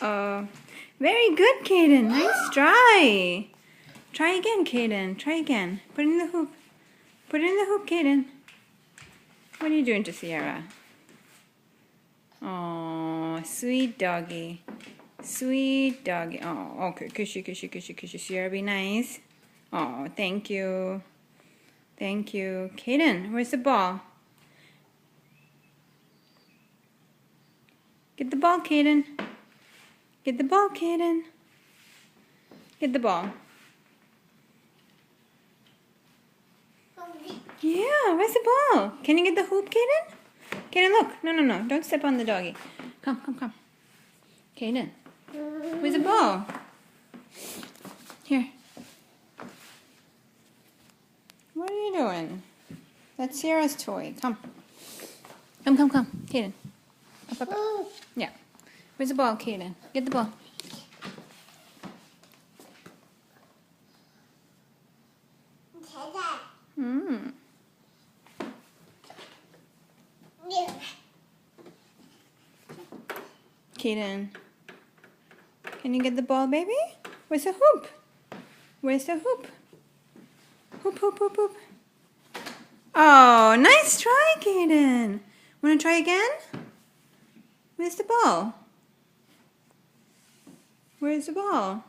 Uh-oh. Very good, Caden. Nice try. Try again, Caden. Try again. Put it in the hoop. Put it in the hoop, Caden. What are you doing to Sierra? Oh, sweet doggy. Sweet doggy. Oh, okay. Cushy, cushy, cushy, cushy. Sierra, be nice. Oh, thank you. Thank you. Caden, where's the ball? Get the ball, Caden. Get the ball, Caden. Get the ball. Yeah, where's the ball? Can you get the hoop, Caden? Caden, look. No, no, no. Don't step on the doggy. Come, come, come. Caden, where's the ball? Here. What are you doing? That's Sierra's toy. Come. Come, come, come. Caden. Up, up, up. Yeah. Where's the ball, Caden? Get the ball. Hmm. Caden, can you get the ball, baby? Where's the hoop? Where's the hoop? Hoop, hoop, hoop, hoop. Oh, nice try, Caden. Want to try again? Where's the ball? Where's the ball?